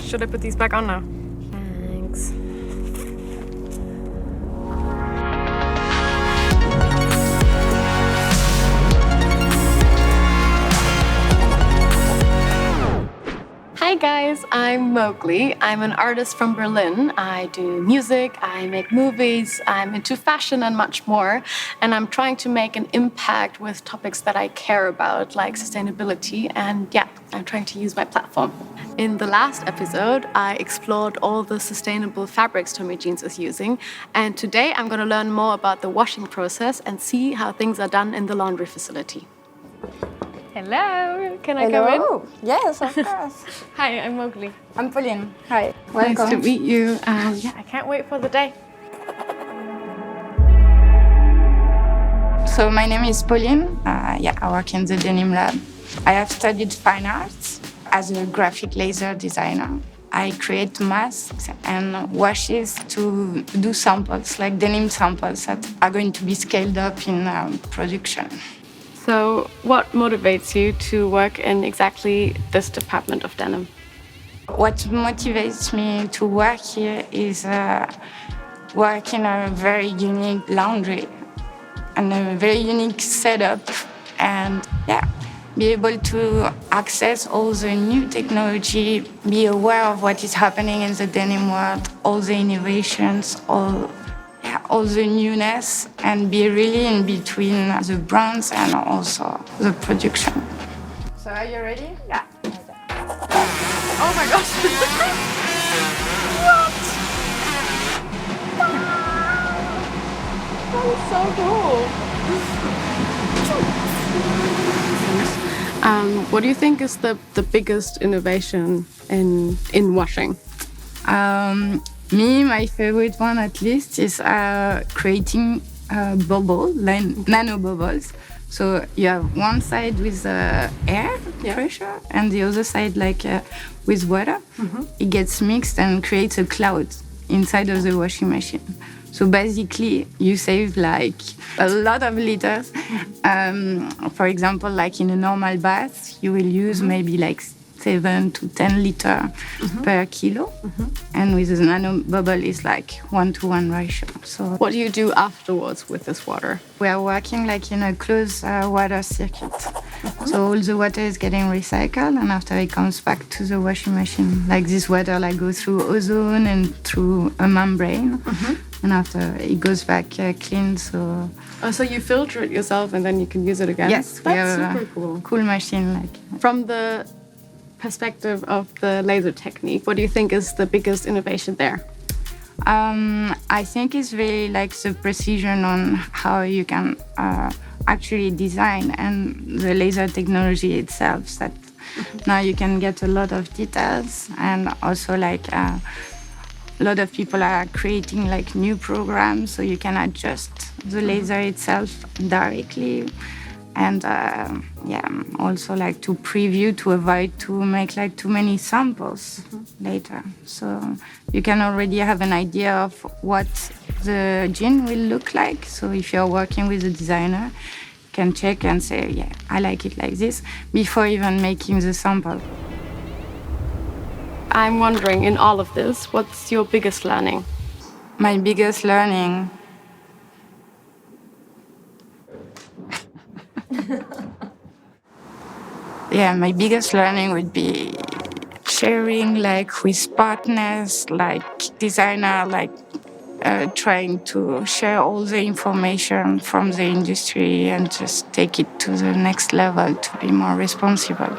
Should I put these back on now? Thanks. Hi guys, I'm Mogli. I'm an artist from Berlin. I do music, I make movies, I'm into fashion and much more. And I'm trying to make an impact with topics that I care about, like sustainability. And yeah, I'm trying to use my platform. In the last episode, I explored all the sustainable fabrics Tommy Jeans is using. And today I'm going to learn more about the washing process and see how things are done in the laundry facility. Hello, can I come in? Hello. Yes, of course. Hi, I'm Mogli. I'm Pauline. Hi. Welcome. Nice to meet you. Yeah, I can't wait for the day. So my name is Pauline. I work in the denim lab. I have studied fine arts as a graphic laser designer. I create masks and washes to do samples, like denim samples that are going to be scaled up in production. So what motivates you to work in exactly this department of denim? What motivates me to work here is work in a very unique laundry and a very unique setup, and be able to access all the new technology, be aware of what is happening in the denim world, all the innovations, all the newness, and be really in between the brands and also the production. So are you ready? Yeah. Oh my gosh! What? That's so cool. What do you think is the biggest innovation in washing? My favorite one at least is creating a bubble, like nano bubbles. So you have one side with air pressure and the other side with water. Mm-hmm. It gets mixed and creates a cloud inside of the washing machine. So basically you save like a lot of liters. For example, like in a normal bath, you will use maybe like 7 to 10 liters per kilo. And with the nano bubble, it's like 1-to-1 ratio. So what do you do afterwards with this water? We are working like in a closed water circuit. So all the water is getting recycled, and after it comes back to the washing machine. Like this water goes through ozone and through a membrane. And after it goes back clean. So you filter it yourself and then you can use it again? Yes, that's super cool. Cool machine. From the perspective of the laser technique, what do you think is the biggest innovation there? I think it's really like the precision on how you can actually design, and the laser technology itself, that now you can get a lot of details, and also a lot of people are creating like new programs, so you can adjust the laser itself directly. And also like to preview, to avoid to make like too many samples later. So you can already have an idea of what the jean will look like. So if you're working with a designer, you can check and say, yeah, I like it like this, before even making the sample. I'm wondering, in all of this, what's your biggest learning? My biggest learning? My biggest learning would be sharing with partners, designer, trying to share all the information from the industry and just take it to the next level to be more responsible.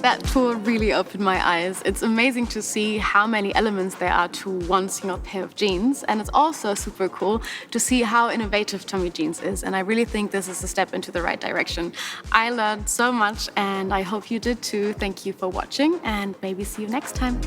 That tour really opened my eyes. It's amazing to see how many elements there are to one single pair of jeans. And it's also super cool to see how innovative Tommy Jeans is. And I really think this is a step into the right direction. I learned so much, and I hope you did too. Thank you for watching, and maybe see you next time.